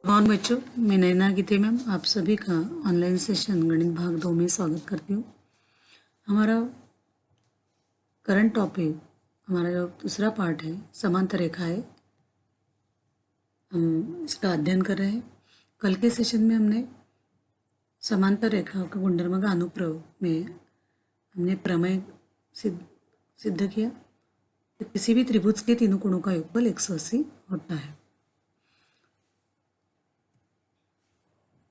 और बच्चों, मैं नैना गीते मैम आप सभी का ऑनलाइन सेशन गणित भाग 2 में स्वागत करती हूँ। हमारा करंट टॉपिक, हमारा जो दूसरा पार्ट है समांतर रेखाएं, हम इसका अध्ययन कर रहे हैं। कल के सेशन में हमने समांतर रेखाओं के गुणधर्म का अनुप्रयोग में हमने प्रमेय सिद्ध किया कि किसी भी त्रिभुज के तीनों कोणों का योगफल 180 होता है।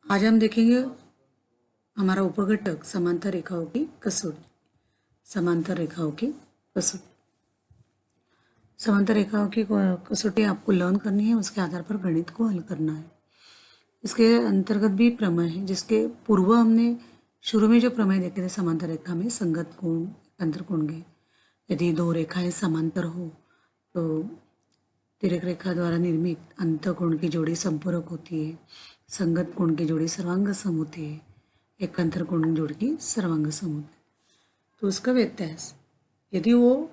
आज हम देखेंगे हमारा उपघटक समांतर रेखाओं की कसौटी। समांतर रेखाओं की कसौटी, समांतर रेखाओं की कसौटी आपको लर्न करनी है, उसके आधार पर गणित को हल करना है। इसके अंतर्गत भी प्रमेय है, जिसके पूर्व हमने शुरू में जो प्रमेय देखे थे समांतर रेखा में संगत कोण, एकांतर कोण के, यदि दो रेखाएं समांतर हो तो तिर्यक रेखा द्वारा निर्मित अंतःकोण की जोड़ी संपूरक होती है, संगत कोण की जोड़ी सर्वांगसम होती है, एकांतर कोण जोड़ी की सर्वांगसम होती है। तो उसका व्यत्यास, यदि वो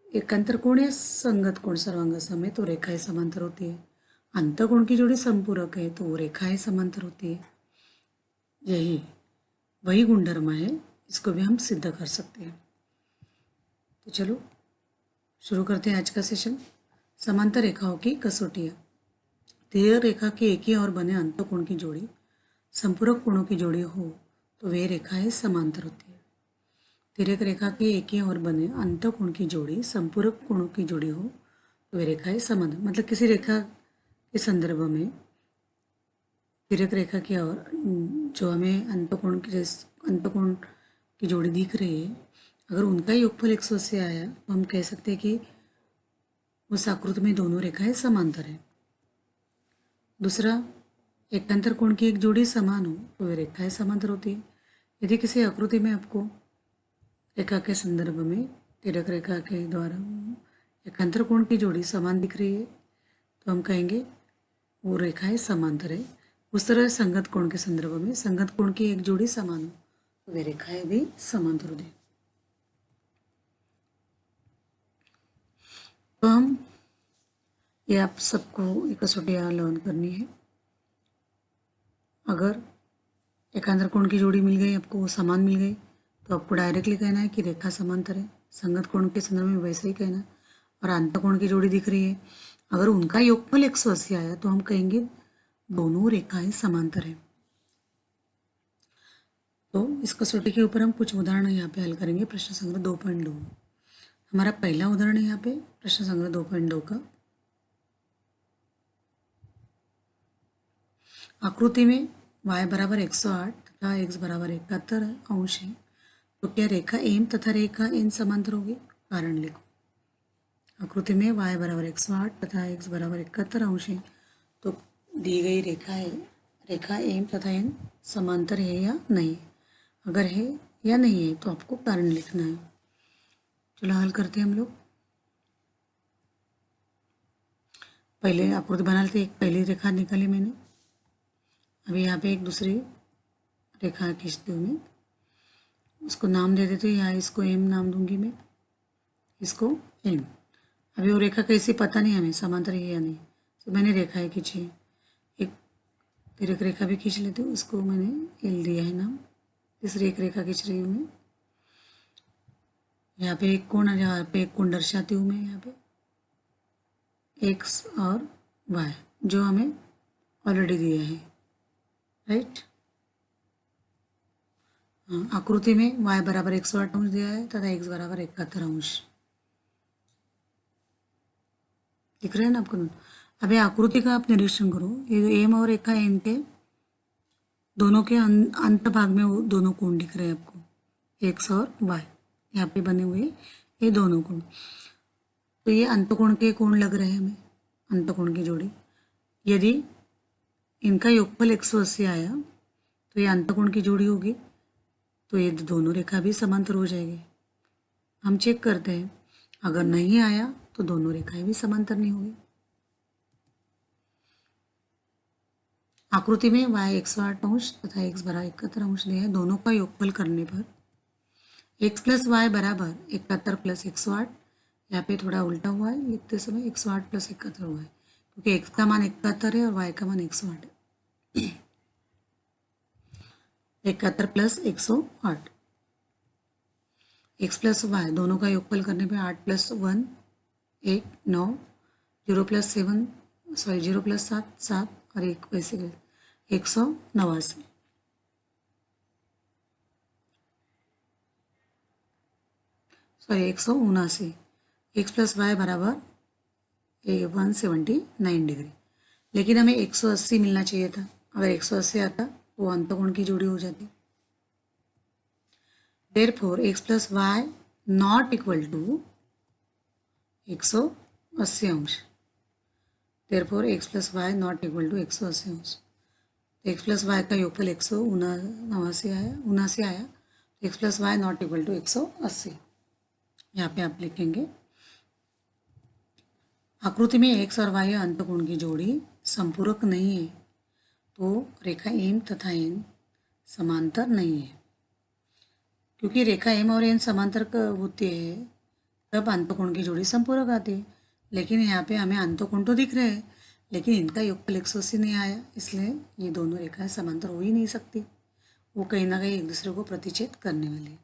एकांतर कोण या संगत कोण सर्वांगसम है तो रेखाएं समांतर होती है, अंतःकोण की जोड़ी संपूरक है तो वो रेखाएं समांतर होती है। यही वही गुणधर्म है, इसको भी हम सिद्ध कर सकते हैं। तो चलो शुरू करते हैं आज का सेशन। समांतर रेखाओं की कसौटियाँ। तिर्यक रेखा के एक ही और बने अंतःकोण की जोड़ी संपूरक कोणों की जोड़ी हो तो वे रेखाएं समांतर होती है। तिर्यक रेखा के एक ही और बने अंतःकोण की जोड़ी संपूरक कोणों की जोड़ी हो तो वे रेखाएं समांतर, मतलब किसी रेखा के संदर्भ में तिर्यक रेखा की और जो हमें अंतःकोण की जोड़ी दिख रही है, अगर उनका योगफल 180 आया तो हम कह सकते हैं कि उस आकृति में दोनों रेखाएं समांतर है। दूसरा, एकांतर कोण की एक जोड़ी समान हो तो वे रेखाएं समांतर होती है। यदि किसी आकृति में आपको रेखा के संदर्भ में तिर्यक रेखा के द्वारा एकांतर कोण की जोड़ी समान दिख रही है तो हम कहेंगे वो रेखाएं समांतर है। उस तरह संगत कोण के संदर्भ में संगत कोण की एक जोड़ी समान हो तो वे रेखाएं भी समांतर होती है। तो हम ये आप सबको एक कसौटियाँ लर्न करनी है। अगर एकांतर कोण की जोड़ी मिल गई, आपको वो समान मिल गई, तो आपको डायरेक्टली कहना है कि रेखा समांतर है। संगत कोण के संदर्भ में वैसे ही कहना है। और अंतःकोण की जोड़ी दिख रही है, अगर उनका योगफल 180 आया तो हम कहेंगे दोनों रेखाएं समांतर है। तो इस कसौटी के ऊपर हम कुछ उदाहरण यहाँ पे हल करेंगे। प्रश्न संग्रह 2.2 हमारा पहला उदाहरण है यहाँ पे प्रश्न संग्रह 2.2 का। आकृति में y बराबर 108 तथा x बराबर 71 है, तो क्या रेखा एम तथा रेखा एन समांतर होगी? कारण लिखो। आकृति में y बराबर 108 तथा x बराबर 71 है, तो दी गई रेखा एम तथा एन समांतर है या नहीं? अगर है या नहीं है तो आपको कारण लिखना है। चलो हल करते हैं हम लोग। पहले आकृति बना लेते, एक पहली रेखा निकाली मैंने, अभी यहाँ पे एक दूसरी रेखा खींचती हूँ मैं, उसको नाम दे देती हूँ, यहाँ इसको एम नाम दूंगी मैं, इसको एम। अभी वो रेखा कैसी पता नहीं हमें, समांतर है या नहीं, तो मैंने रेखाएं खींची है। एक तिर्यक रेखा भी खींच लेती हूँ, उसको मैंने एल दिया है नाम। तीसरी एक रेखा खींच रही हूँ मैं, यहाँ पे एक कोण, यहाँ पे एक कोण दर्शाती हूँ मैं, यहाँ पे एक्स और वाई जो हमें ऑलरेडी दिया है, राइट। आकृति में y बराबर 108 दिया है तथा x बराबर 71 दिख रहे हैं ना आपको। अभी आकृति का आप निरीक्षण करो, ये एम और रेखा एन के दोनों के अंत भाग में वो दोनों कोण दिख रहे हैं आपको, x और y यहाँ पे बने हुए ये दोनों कोण। तो ये अंतकोण के कोण लग रहे हैं हमें, अंतकोण की जोड़ी। यदि इनका योगफल 180 आया तो ये अंतकोण की जोड़ी होगी, तो ये दोनों रेखा भी समांतर हो जाएगी। हम चेक करते हैं, अगर नहीं आया तो दोनों रेखाएं भी समांतर नहीं होगी। आकृति में y 108 तथा x बराबर 71 दिया है, दोनों का योगफल करने पर x प्लस वाई बराबर 71 प्लस 108, यहाँ पे थोड़ा उल्टा हुआ है लिखते समय 108 प्लस 71 हुआ है, क्योंकि x का मान 71 है और y का मान 108 है। 71 प्लस 108, x प्लस वाई दोनों का योगफल करने पे 8 प्लस 1 8 9, 0 प्लस 7 0 प्लस 7 7 और 1 वैसे 189, सॉरी 179। x प्लस वाई बराबर 179 डिग्री, लेकिन हमें 180 मिलना चाहिए था। अगर 180 आता वो अंतकोण की जोड़ी हो जाती। Therefore x plus y not equal to 180 अंश। Therefore x plus y not equal to 180 अंश। x प्लस वाई का योगफल 179 आया। x plus y not equal to 180। यहाँ पे आप लिखेंगे आकृति में x और y अंतकोण की जोड़ी संपूरक नहीं है, तो रेखा m तथा n समांतर नहीं है। क्योंकि रेखा m और n समांतर होती है तब अंतकोण की जोड़ी संपूरक आती है, लेकिन यहाँ पे हमें अंतकोण तो दिख रहे हैं लेकिन इनका योगफल 180 नहीं आया, इसलिए ये दोनों रेखाएं समांतर हो ही नहीं सकती। वो कहीं ना कहीं एक दूसरे को प्रतिच्छेद करने वाले हैं।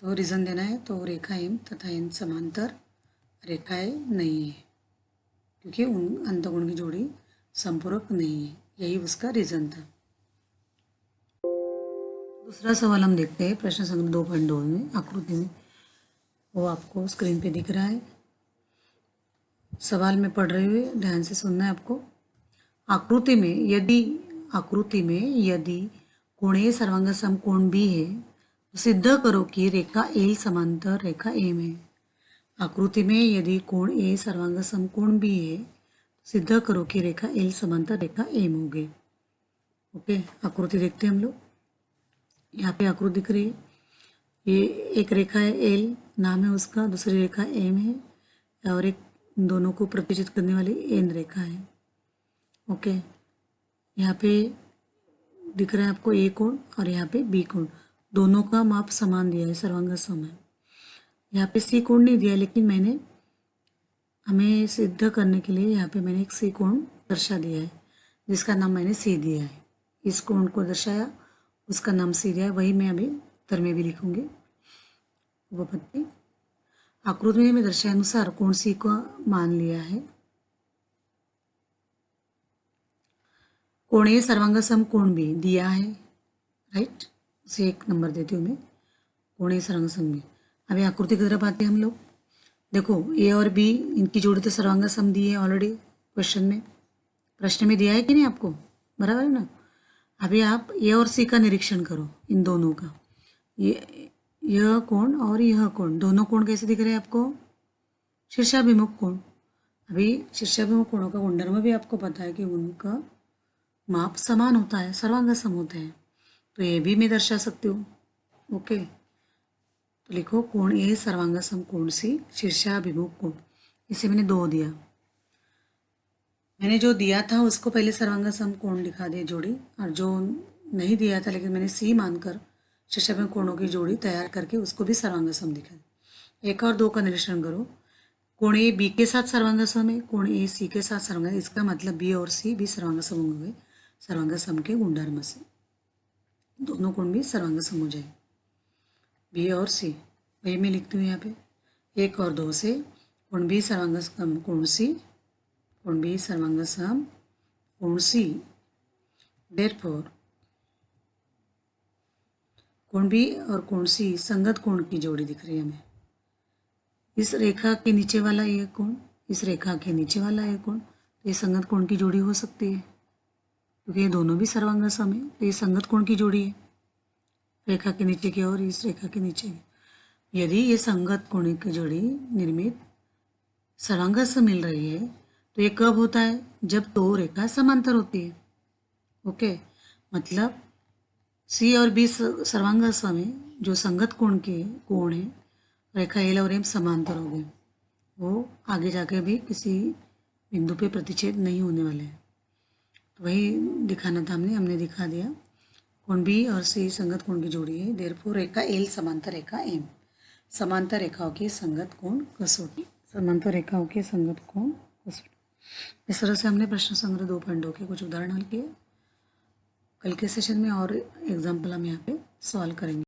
तो रीज़न देना है, तो रेखा m तथा n समांतर रेखाएं नहीं है क्योंकि उन अंतकोण की जोड़ी संपूरक नहीं है। यही उसका रीज़न था। दूसरा सवाल हम देखते हैं प्रश्न संख्या 2.2 में आकृति में, वो आपको स्क्रीन पे दिख रहा है। सवाल में पढ़ रहे हुए ध्यान से सुनना है आपको। आकृति में यदि कोणीय सर्वांग समकोण भी है तो सिद्ध करो कि रेखा एल समांतर रेखा एम है। आकृति में यदि कोण ए सर्वांग समकोण भी है तो सिद्ध करो कि रेखा एल समांतर रेखा एम होगी। ओके, आकृति देखते हैं हम लोग। यहाँ पे आकृति दिख रही है, ये एक रेखा है एल नाम है उसका, दूसरी रेखा एम है और एक दोनों को प्रतिच्छेद करने वाली एन रेखा है। ओके, यहाँ पे दिख रहा है आपको ए कोण और यहाँ पे बी कोण, दोनों का माप समान दिया है, सर्वांग सम है। यहाँ पे सी कोण नहीं दिया, लेकिन हमें सिद्ध करने के लिए यहाँ पे मैंने एक सी कोण दर्शा दिया है जिसका नाम मैंने सी दिया है। इस कोण को दर्शाया, उसका नाम सी दिया है, वही मैं अभी उत्तर में भी लिखूंगी। उपपत्ति आकृति में दर्शाए अनुसार कोण सी को मान लिया है। कोणीय सर्वांग समकोण भी दिया है, राइट, उसे 1 नंबर देती हूँ मैं। कोणीय सर्वांग सम भी। अभी आकृति की तरफ आते हैं हम लोग। देखो ए और बी इनकी जोड़ी तो सर्वांग सम दी है ऑलरेडी प्रश्न में दिया है कि नहीं आपको, बराबर है ना। अभी आप ए और सी का निरीक्षण करो, इन दोनों का, यह कोण और यह कोण, दोनों कोण कैसे दिख रहे हैं आपको, शीर्षाभिमुख कोण। अभी शीर्षाभिमुख कोणों का गुणधर्म भी आपको पता है कि उनका माप समान होता है, सर्वांग सम होते हैं, तो ये भी मैं दर्शा सकती हूँ। ओके, तो लिखो कोण ए सर्वांग सम कोण सी शीर्षाभिमुख कोण। इसे मैंने 2 दिया, मैंने जो दिया था उसको पहले सर्वांग सम कोण दिखा दिया जोड़ी, और जो नहीं दिया था लेकिन मैंने सी मानकर शीर्षाभिमुख कोणों की जोड़ी तैयार करके उसको भी सर्वांग सम दिखा दिया। 1 और 2 का निरीक्षण करो। कोण ए बी के साथ सर्वांग सम है, कोण ए सी के साथ सर्वांग, इसका मतलब बी और सी भी सर्वांग सम होंगे सर्वांग सम के गुणधर्म से, दोनों कोण भी सर्वांग सम हो जाए, बी और सी। वही मैं लिखती हूँ यहाँ पे 1 और 2 से कोण बी सर्वांग सम कोण सी, कोण बी सर्वांग सम कोण सी। देयरफॉर कोण बी और कोण सी संगत कोण की जोड़ी दिख रही है हमें। इस रेखा के नीचे वाला ये कोण, इस रेखा के नीचे वाला ये कोण, तो ये संगत कोण की जोड़ी हो सकती है क्योंकि ये दोनों भी सर्वांग सम है, तो ये संगत कोण की जोड़ी है, रेखा के नीचे की और इस रेखा के नीचे की। यदि ये संगत कोण की जोड़ी निर्मित सर्वांग सम मिल रही है तो ये कब होता है, जब 2 रेखा समांतर होती है। ओके, मतलब सी और बी सर्वांग सम है, जो संगत कोण के कोण है, रेखा एल और एम समांतर हो गए, वो आगे जाके भी किसी बिंदु पे प्रतिच्छेद नहीं होने वाले हैं। तो वही दिखाना था हमने दिखा दिया। कोण बी और सी संगत कोण की जोड़ी है, देयरफॉर रेखा एल समांतर रेखा एम, समांतर रेखाओं की संगत कोण कसौटी, समांतर रेखाओं के संगत कोण कसौटी। इस तरह से हमने प्रश्न संग्रह 2.2 के कुछ उदाहरण हल किए। कल के सेशन में और एग्जाम्पल हम यहाँ पे सॉल्व करेंगे।